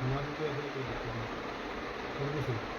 हमारी तो ऐसे कोई दिक्कत नहीं। और भी सही।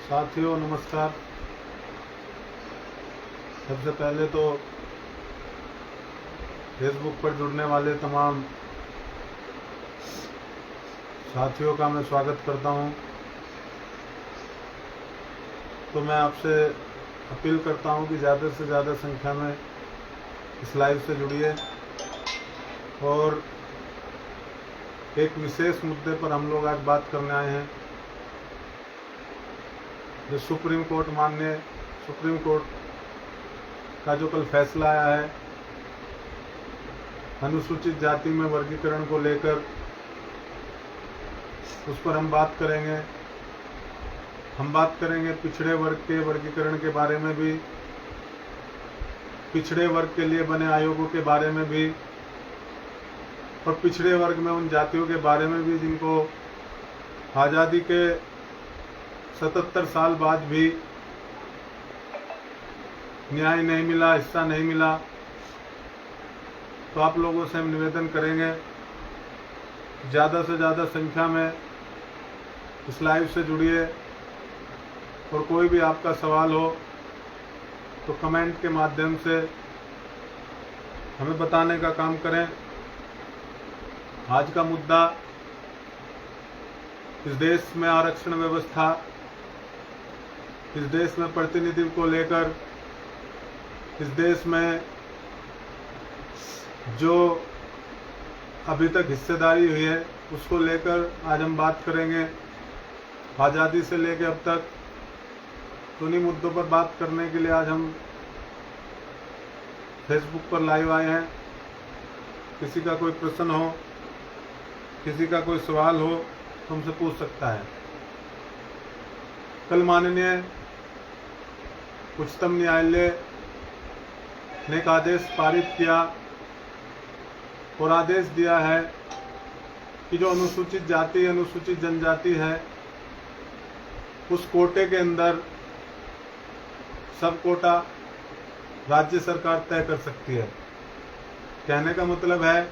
साथियों नमस्कार। सबसे पहले तो फेसबुक पर जुड़ने वाले तमाम साथियों का मैं स्वागत करता हूं। तो मैं आपसे अपील करता हूं कि ज़्यादा से ज़्यादा संख्या में इस लाइव से जुड़िए और एक विशेष मुद्दे पर हम लोग आज बात करने आए हैं। जो सुप्रीम कोर्ट का जो कल फैसला आया है अनुसूचित जाति में वर्गीकरण को लेकर, उस पर हम बात करेंगे। हम बात करेंगे पिछड़े वर्ग के वर्गीकरण के बारे में भी, पिछड़े वर्ग के लिए बने आयोगों के बारे में भी, और पिछड़े वर्ग में उन जातियों के बारे में भी जिनको आज़ादी के 77 साल बाद भी न्याय नहीं मिला, हिस्सा नहीं मिला। तो आप लोगों से हम निवेदन करेंगे ज़्यादा से ज़्यादा संख्या में इस लाइव से जुड़िए और कोई भी आपका सवाल हो तो कमेंट के माध्यम से हमें बताने का काम करें। आज का मुद्दा इस देश में आरक्षण व्यवस्था, इस देश में प्रतिनिधित्व को लेकर, इस देश में जो अभी तक हिस्सेदारी हुई है उसको लेकर आज हम बात करेंगे। आज़ादी से लेकर अब तक तो उन्हीं मुद्दों पर बात करने के लिए आज हम फेसबुक पर लाइव आए हैं। किसी का कोई प्रश्न हो, किसी का कोई सवाल हो तो हमसे पूछ सकता है। कल माननीय उच्चतम न्यायालय ने एक आदेश पारित किया और आदेश दिया है कि जो अनुसूचित जाति, अनुसूचित जनजाति है, उस कोटे के अंदर सब कोटा राज्य सरकार तय कर सकती है। कहने का मतलब है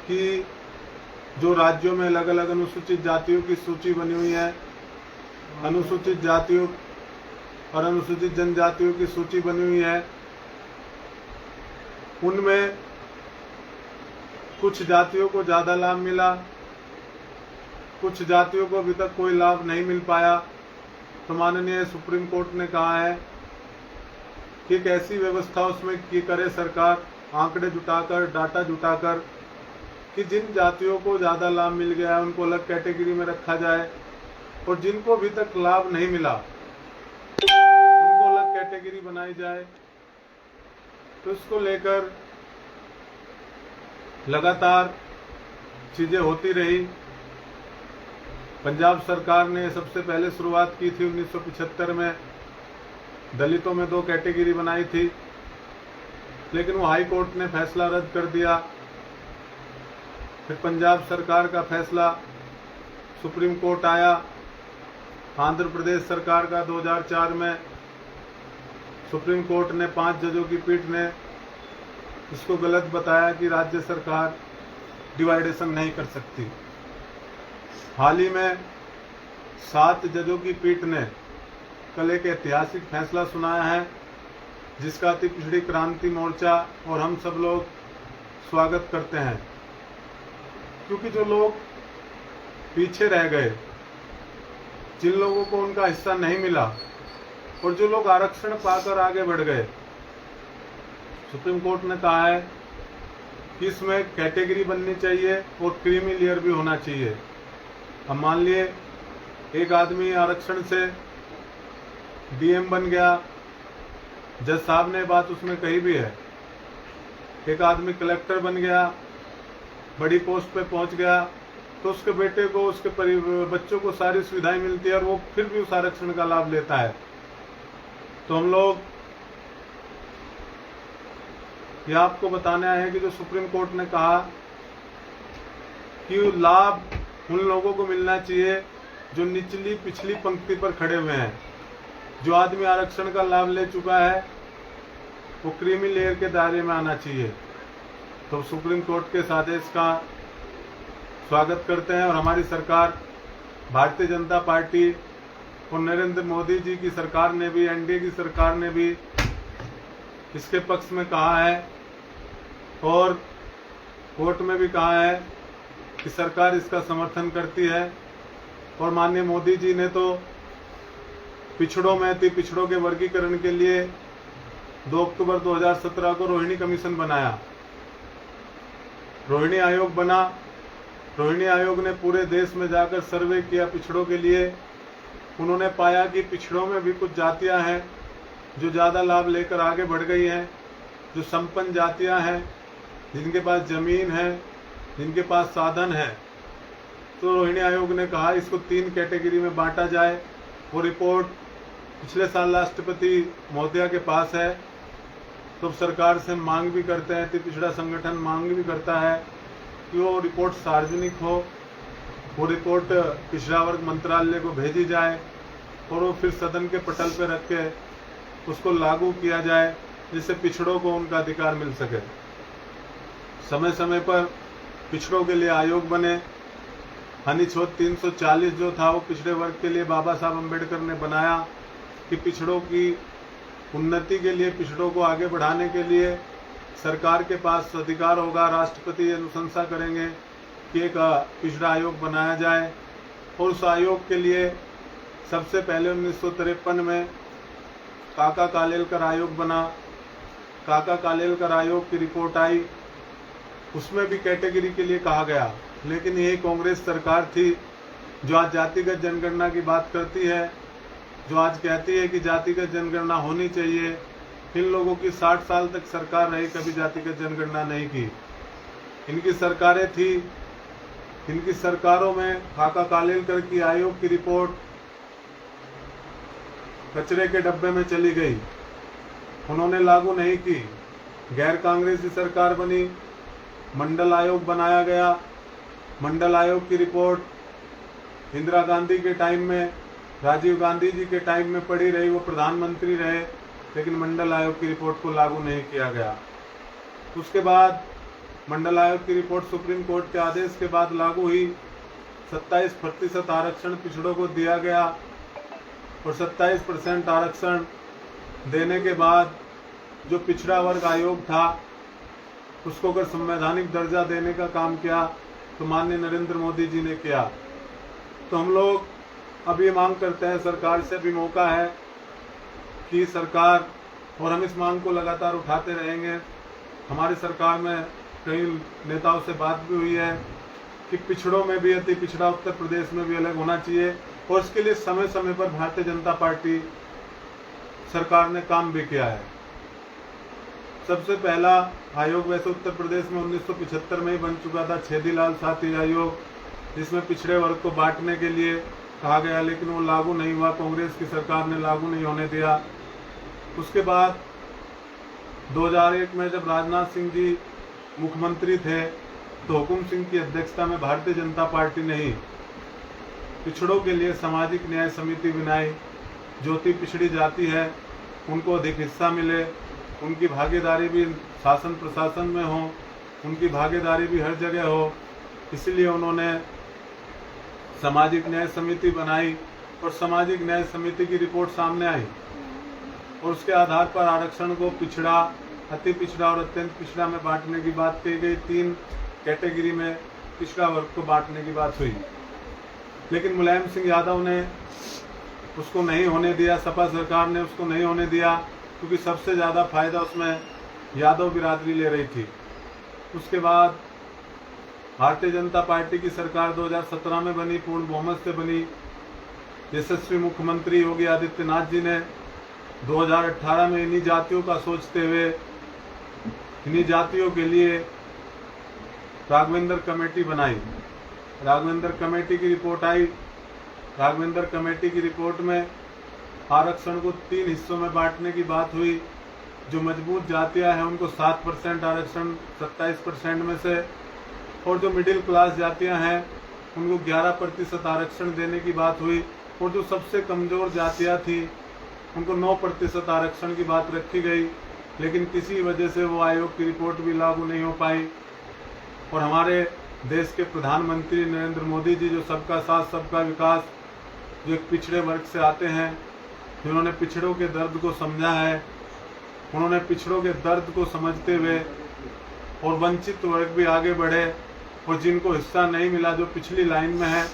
कि जो राज्यों में अलग अलग अनुसूचित जातियों की सूची बनी हुई है, अनुसूचित जातियों और अनुसूचित जनजातियों की सूची बनी हुई है, उनमें कुछ जातियों को ज़्यादा लाभ मिला, कुछ जातियों को अभी तक कोई लाभ नहीं मिल पाया। तो माननीय सुप्रीम कोर्ट ने कहा है कि एक ऐसी व्यवस्था उसमें की करे सरकार, आंकड़े जुटाकर, डाटा जुटाकर, कि जिन जातियों को ज़्यादा लाभ मिल गया है उनको अलग कैटेगरी में रखा जाए और जिनको अभी तक लाभ नहीं मिला उनको अलग कैटेगरी बनाई जाए। तो इसको लेकर लगातार चीज़ें होती रही। पंजाब सरकार ने सबसे पहले शुरुआत की थी 1975 में, दलितों में 2 कैटेगरी बनाई थी, लेकिन वो हाई कोर्ट ने फैसला रद्द कर दिया। फिर पंजाब सरकार का फैसला सुप्रीम कोर्ट आया। आंध्र प्रदेश सरकार का 2004 में सुप्रीम कोर्ट ने 5 जजों की पीठ ने इसको गलत बताया कि राज्य सरकार डिवाइडेशन नहीं कर सकती। हाल ही में 7 जजों की पीठ ने कल एक ऐतिहासिक फैसला सुनाया है, जिसका अति पिछड़ी क्रांति मोर्चा और हम सब लोग स्वागत करते हैं। क्योंकि जो लोग पीछे रह गए, जिन लोगों को उनका हिस्सा नहीं मिला और जो लोग आरक्षण पाकर आगे बढ़ गए, सुप्रीम कोर्ट ने कहा है कि इसमें कैटेगरी बननी चाहिए और क्रीमी लेयर भी होना चाहिए। अब मान लिए एक आदमी आरक्षण से डीएम बन गया। जज साहब ने बात उसमें कही भी है। एक आदमी कलेक्टर बन गया, बड़ी पोस्ट पे पहुंच गया, तो उसके बेटे को, उसके बच्चों को सारी सुविधाएं मिलती है और वो फिर भी उस आरक्षण का लाभ लेता है। तो हम लोग ये आपको बताने आए हैं कि जो सुप्रीम कोर्ट ने कहा कि लाभ उन लोगों को मिलना चाहिए जो निचली पिछली पंक्ति पर खड़े हुए हैं। जो आदमी आरक्षण का लाभ ले चुका है वो क्रीमी लेयर के दायरे में आना चाहिए। तो सुप्रीम कोर्ट के इस आदेश का स्वागत करते हैं और हमारी सरकार, भारतीय जनता पार्टी और नरेंद्र मोदी जी की सरकार ने भी, एनडीए की सरकार ने भी इसके पक्ष में कहा है और कोर्ट में भी कहा है कि सरकार इसका समर्थन करती है। और माननीय मोदी जी ने तो पिछड़ों में अति पिछड़ों के वर्गीकरण के लिए 2 अक्टूबर 2017 को रोहिणी कमीशन बनाया, रोहिणी आयोग बना। रोहिणी आयोग ने पूरे देश में जाकर सर्वे किया पिछड़ों के लिए। उन्होंने पाया कि पिछड़ों में भी कुछ जातियां हैं जो ज़्यादा लाभ लेकर आगे बढ़ गई हैं, जो संपन्न जातियां हैं, जिनके पास ज़मीन है, जिनके पास साधन है। तो रोहिणी आयोग ने कहा इसको 3 कैटेगरी में बांटा जाए। वो रिपोर्ट पिछले साल राष्ट्रपति महोदया के पास है। तो सरकार से मांग भी करते हैं, अति पिछड़ा संगठन मांग भी करता है कि वो रिपोर्ट सार्वजनिक हो, वो रिपोर्ट पिछड़ा वर्ग मंत्रालय को भेजी जाए और वो फिर सदन के पटल पर रख के उसको लागू किया जाए, जिससे पिछड़ों को उनका अधिकार मिल सके। समय समय पर पिछड़ों के लिए आयोग बने। हनीछोद 340 जो था वो पिछड़े वर्ग के लिए बाबा साहब अम्बेडकर ने बनाया कि पिछड़ों की उन्नति के लिए, पिछड़ों को आगे बढ़ाने के लिए सरकार के पास अधिकार होगा। राष्ट्रपति अनुशंसा करेंगे कि एक पिछड़ा आयोग बनाया जाए और उस आयोग के लिए सबसे पहले 1953 में काका कालेलकर आयोग बना। काका कालेलकर आयोग की रिपोर्ट आई, उसमें भी कैटेगरी के लिए कहा गया। लेकिन यही कांग्रेस सरकार थी जो आज जातिगत जनगणना की बात करती है, जो आज कहती है कि जातिगत जनगणना होनी चाहिए। इन लोगों की 60 साल तक सरकार रही, कभी जातिगत जनगणना नहीं की। इनकी सरकारें थी, इनकी सरकारों में काका कालेलकर की आयोग की रिपोर्ट कचरे के डब्बे में चली गई, उन्होंने लागू नहीं की। गैर कांग्रेसी सरकार बनी, मंडल आयोग बनाया गया। मंडल आयोग की रिपोर्ट इंदिरा गांधी के टाइम में, राजीव गांधी जी के टाइम में पड़ी रही, वो प्रधानमंत्री रहे, लेकिन मंडल आयोग की रिपोर्ट को लागू नहीं किया गया। उसके बाद मंडल आयोग की रिपोर्ट सुप्रीम कोर्ट के आदेश के बाद लागू हुई। 27% आरक्षण पिछड़ों को दिया गया और 27% आरक्षण देने के बाद जो पिछड़ा वर्ग आयोग था उसको अगर संवैधानिक दर्जा देने का काम किया तो माननीय नरेंद्र मोदी जी ने किया। तो हम लोग अब ये मांग करते हैं, सरकार से भी मौका है कि सरकार, और हम इस मांग को लगातार उठाते रहेंगे। हमारी सरकार में कई नेताओं से बात भी हुई है कि पिछड़ों में भी अति पिछड़ा उत्तर प्रदेश में भी अलग होना चाहिए और इसके लिए समय समय पर भारतीय जनता पार्टी सरकार ने काम भी किया है। सबसे पहला आयोग वैसे उत्तर प्रदेश में 1975 में ही बन चुका था, छेदीलाल साथी आयोग, जिसमें पिछड़े वर्ग को बांटने के लिए कहा गया, लेकिन वो लागू नहीं हुआ। कांग्रेस की सरकार ने लागू नहीं होने दिया। उसके बाद 2001 में जब राजनाथ सिंह जी मुख्यमंत्री थे तो हुकुम सिंह की अध्यक्षता में भारतीय जनता पार्टी ने ही पिछड़ों के लिए सामाजिक न्याय समिति बनाई। जो अति पिछड़ी जाति है उनको अधिक हिस्सा मिले, उनकी भागीदारी भी शासन प्रशासन में हो, उनकी भागीदारी भी हर जगह हो, इसलिए उन्होंने सामाजिक न्याय समिति बनाई और सामाजिक न्याय समिति की रिपोर्ट सामने आई और उसके आधार पर आरक्षण को पिछड़ा, अति पिछड़ा और अत्यंत पिछड़ा में बांटने की बात कही गई। 3 कैटेगरी में पिछड़ा वर्ग को बांटने की बात हुई, लेकिन मुलायम सिंह यादव ने उसको नहीं होने दिया, सपा सरकार ने उसको नहीं होने दिया, क्योंकि सबसे ज़्यादा फायदा उसमें यादव बिरादरी ले रही थी। उसके बाद भारतीय जनता पार्टी की सरकार 2017 में बनी, पूर्ण बहुमत से बनी यशस्वी मुख्यमंत्री योगी आदित्यनाथ जी ने 2018 में इन्हीं जातियों का सोचते हुए इन्हीं जातियों के लिए राघवेंद्र कमेटी बनाई। राघवेंद्र कमेटी की रिपोर्ट आई। राघवेंद्र कमेटी की रिपोर्ट में आरक्षण को 3 हिस्सों में बांटने की बात हुई। जो मजबूत जातियां हैं उनको 7% आरक्षण 27% में से, और जो मिडिल क्लास जातियां हैं उनको 11% आरक्षण देने की बात हुई, और जो सबसे कमजोर जातियां थी उनको 9% आरक्षण की बात रखी गई। लेकिन किसी वजह से वो आयोग की रिपोर्ट भी लागू नहीं हो पाई। और हमारे देश के प्रधानमंत्री नरेंद्र मोदी जी, जो सबका साथ सबका विकास, जो एक पिछड़े वर्ग से आते हैं, जिन्होंने पिछड़ों के दर्द को समझा है, उन्होंने पिछड़ों के दर्द को समझते हुए और वंचित वर्ग भी आगे बढ़े, और जिनको हिस्सा नहीं मिला, जो पिछली लाइन में है,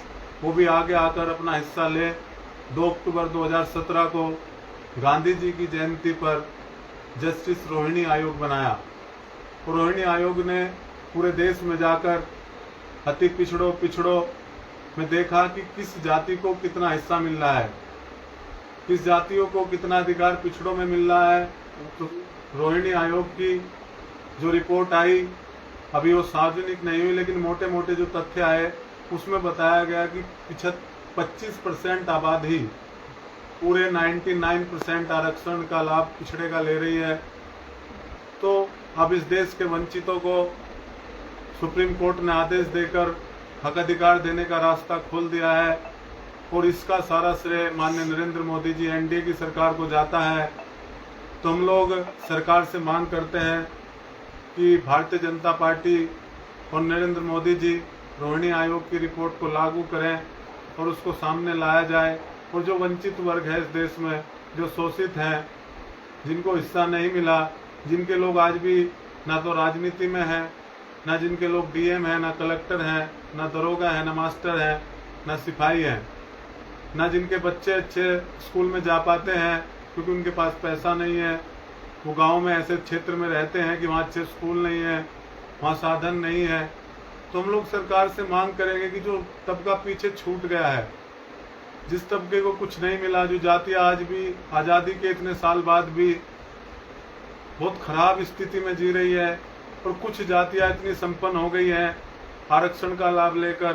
वो भी आगे आकर अपना हिस्सा ले। 2 अक्टूबर 2017 को गांधी जी की जयंती पर जस्टिस रोहिणी आयोग बनाया। और रोहिणी आयोग ने पूरे देश में जाकर अति पिछड़ों में देखा कि किस जाति को कितना हिस्सा मिल रहा है, किस जातियों को कितना अधिकार पिछड़ों में मिल रहा है। तो रोहिणी आयोग की जो रिपोर्ट आई, अभी वो सार्वजनिक नहीं हुई, लेकिन मोटे मोटे जो तथ्य आए उसमें बताया गया कि 25% आबादी पूरे 99% आरक्षण का लाभ पिछड़े का ले रही है। तो अब इस देश के वंचितों को सुप्रीम कोर्ट ने आदेश देकर हक अधिकार देने का रास्ता खोल दिया है, और इसका सारा श्रेय माननीय नरेंद्र मोदी जी, एनडीए की सरकार को जाता है। तो हम लोग सरकार से मांग करते हैं कि भारतीय जनता पार्टी और नरेंद्र मोदी जी रोहिणी आयोग की रिपोर्ट को लागू करें और उसको सामने लाया जाए। और जो वंचित वर्ग है इस देश में, जो शोषित हैं, जिनको हिस्सा नहीं मिला, जिनके लोग आज भी ना तो राजनीति में हैं, ना जिनके लोग डीएम हैं, ना कलेक्टर हैं, ना दरोगा है, ना मास्टर है, ना सिपाही हैं, ना जिनके बच्चे अच्छे स्कूल में जा पाते हैं क्योंकि उनके पास पैसा नहीं है। वो गांव में ऐसे क्षेत्र में रहते हैं कि वहाँ अच्छे स्कूल नहीं है, वहाँ साधन नहीं है। तो हम लोग सरकार से मांग करेंगे कि जो तबका पीछे छूट गया है, जिस तबके को कुछ नहीं मिला, जो जातियाँ आज भी आज़ादी के इतने साल बाद भी बहुत खराब स्थिति में जी रही है, और कुछ जातियाँ इतनी संपन्न हो गई हैं आरक्षण का लाभ लेकर,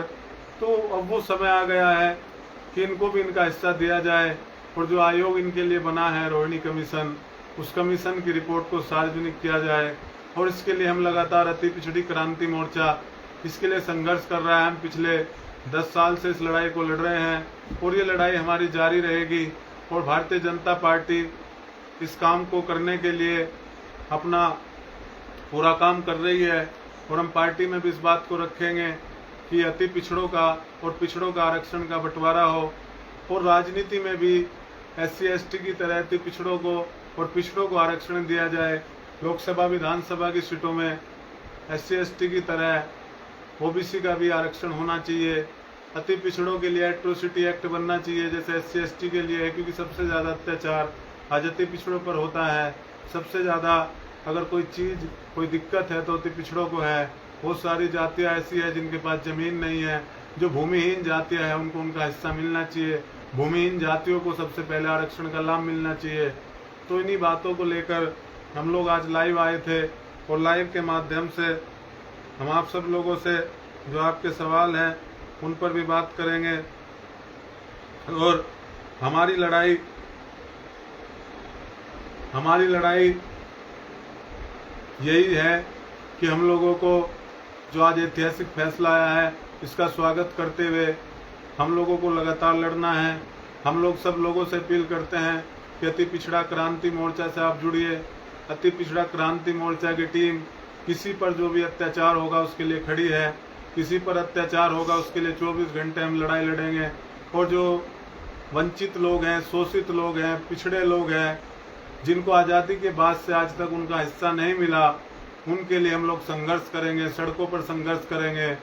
तो अब वो समय आ गया है कि इनको भी इनका हिस्सा दिया जाए। और जो आयोग इनके लिए बना है, रोहिणी कमीशन, उस कमीशन की रिपोर्ट को सार्वजनिक किया जाए। और इसके लिए हम लगातार अति पिछड़ी क्रांति मोर्चा इसके लिए संघर्ष कर रहा है। हम पिछले 10 साल से इस लड़ाई को लड़ रहे हैं, और ये लड़ाई हमारी जारी रहेगी। और भारतीय जनता पार्टी इस काम को करने के लिए अपना पूरा काम कर रही है, और हम पार्टी में भी इस बात को रखेंगे कि अति पिछड़ों का और पिछड़ों का आरक्षण का बंटवारा हो, और राजनीति में भी SC/ST की तरह अति पिछड़ों को और पिछड़ों को आरक्षण दिया जाए। लोकसभा विधानसभा की सीटों में SC/ST की तरह OBC का भी आरक्षण होना चाहिए। अति पिछड़ों के लिए एट्रोसिटी एक्ट बनना चाहिए जैसे SC/ST के लिए है, क्योंकि सबसे ज़्यादा अत्याचार आज अति पिछड़ों पर होता है। सबसे ज़्यादा अगर कोई चीज़, कोई दिक्कत है तो अति पिछड़ों को है। बहुत सारी जातियाँ ऐसी है जिनके पास ज़मीन नहीं है, जो भूमिहीन जातियाँ हैं उनको उनका हिस्सा मिलना चाहिए। भूमिहीन जातियों को सबसे पहले आरक्षण का लाभ मिलना चाहिए। तो इन्हीं बातों को लेकर हम लोग आज लाइव आए थे, और लाइव के माध्यम से हम आप सब लोगों से जो आपके सवाल हैं उन पर भी बात करेंगे। और हमारी लड़ाई यही है कि हम लोगों को जो आज ऐतिहासिक फैसला आया है इसका स्वागत करते हुए हम लोगों को लगातार लड़ना है। हम लोग सब लोगों से अपील करते हैं कि अति पिछड़ा क्रांति मोर्चा से आप जुड़िए। अति पिछड़ा क्रांति मोर्चा की टीम किसी पर जो भी अत्याचार होगा उसके लिए खड़ी है। किसी पर अत्याचार होगा उसके लिए 24 घंटे हम लड़ाई लड़ेंगे। और जो वंचित लोग हैं, शोषित लोग हैं, पिछड़े लोग हैं, जिनको आज़ादी के बाद से आज तक उनका हिस्सा नहीं मिला, उनके लिए हम लोग संघर्ष करेंगे, सड़कों पर संघर्ष करेंगे।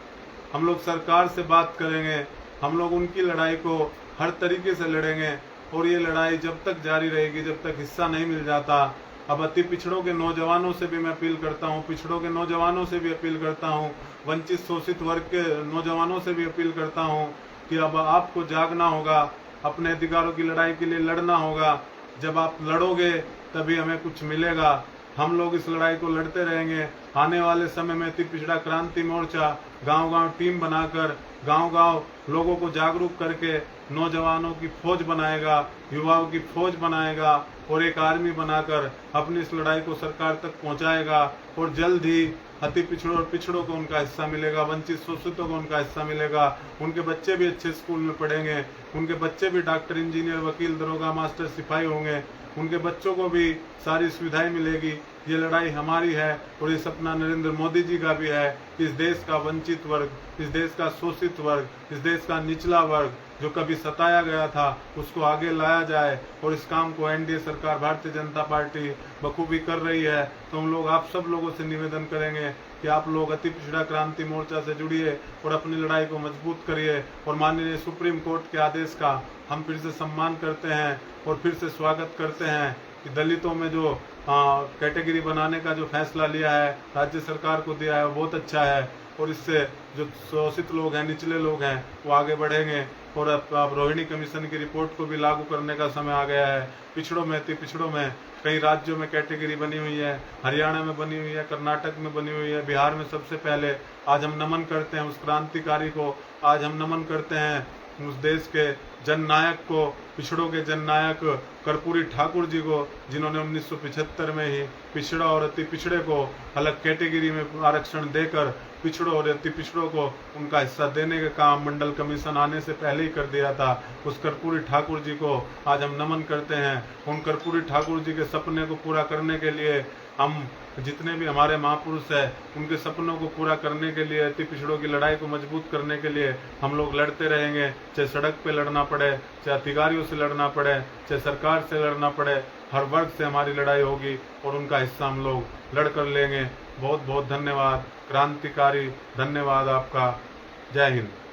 हम लोग सरकार से बात करेंगे, हम लोग उनकी लड़ाई को हर तरीके से लड़ेंगे। और ये लड़ाई जब तक जारी रहेगी जब तक हिस्सा नहीं मिल जाता। अब अति पिछड़ों के नौजवानों से भी मैं अपील करता हूँ, पिछड़ों के नौजवानों से भी अपील करता हूँ, वंचित शोषित वर्ग के नौजवानों से भी अपील करता हूँ कि अब आपको जागना होगा, अपने अधिकारों की लड़ाई के लिए लड़ना होगा। जब आप लड़ोगे तभी हमें कुछ मिलेगा। हम लोग इस लड़ाई को लड़ते रहेंगे। आने वाले समय में अति पिछड़ा क्रांति मोर्चा गांव-गांव टीम बनाकर गांव-गांव लोगों को जागरूक करके नौजवानों की फौज बनाएगा, युवाओं की फौज बनाएगा और एक आर्मी बनाकर अपनी इस लड़ाई को सरकार तक पहुंचाएगा। और जल्द ही अति पिछड़ों और पिछड़ों को उनका हिस्सा मिलेगा, वंचित शोषितों को उनका हिस्सा मिलेगा। उनके बच्चे भी अच्छे स्कूल में पढ़ेंगे, उनके बच्चे भी डॉक्टर, इंजीनियर, वकील, दरोगा, मास्टर, सिपाही होंगे, उनके बच्चों को भी सारी सुविधाएं मिलेगी। ये लड़ाई हमारी है और ये सपना नरेंद्र मोदी जी का भी है। इस देश का वंचित वर्ग, इस देश का शोषित वर्ग, इस देश का निचला वर्ग जो कभी सताया गया था उसको आगे लाया जाए और इस काम को एनडीए सरकार, भारतीय जनता पार्टी बखूबी कर रही है। तो हम लोग आप सब लोगों से निवेदन करेंगे कि आप लोग अति पिछड़ा क्रांति मोर्चा से जुड़िए और अपनी लड़ाई को मजबूत करिए। और माननीय सुप्रीम कोर्ट के आदेश का हम फिर से सम्मान करते हैं और फिर से स्वागत करते हैं कि दलितों में जो कैटेगरी बनाने का जो फैसला लिया है, राज्य सरकार को दिया है, वो बहुत अच्छा है। और इससे जो शोषित लोग हैं, निचले लोग हैं, वो आगे बढ़ेंगे। और अब रोहिणी कमीशन की रिपोर्ट को भी लागू करने का समय आ गया है। पिछड़ों में, अति पिछड़ों में कई राज्यों में कैटेगरी बनी हुई है, हरियाणा में बनी हुई है, कर्नाटक में बनी हुई है, बिहार में सबसे पहले। आज हम नमन करते हैं उस क्रांतिकारी को, आज हम नमन करते हैं उस देश के जननायक को, पिछड़ों के जननायक कर्पूरी ठाकुर जी को, जिन्होंने 1975 में ही पिछड़ा और अति पिछड़े को अलग कैटेगरी में आरक्षण देकर पिछड़ों और अति पिछड़ों को उनका हिस्सा देने का काम मंडल कमीशन आने से पहले ही कर दिया था। उस कर्पूरी ठाकुर जी को आज हम नमन करते हैं। उन कर्पूरी ठाकुर जी के सपने को पूरा करने के लिए हम जितने भी हमारे महापुरुष हैं, उनके सपनों को पूरा करने के लिए, अति पिछड़ों की लड़ाई को मजबूत करने के लिए हम लोग लड़ते रहेंगे। चाहे सड़क पे लड़ना पड़े, चाहे अधिकारियों से लड़ना पड़े, चाहे सरकार से लड़ना पड़े, हर वर्ग से हमारी लड़ाई होगी और उनका हिस्सा हम लोग लड़ कर लेंगे। बहुत बहुत धन्यवाद क्रांतिकारी, धन्यवाद आपका। जय हिंद।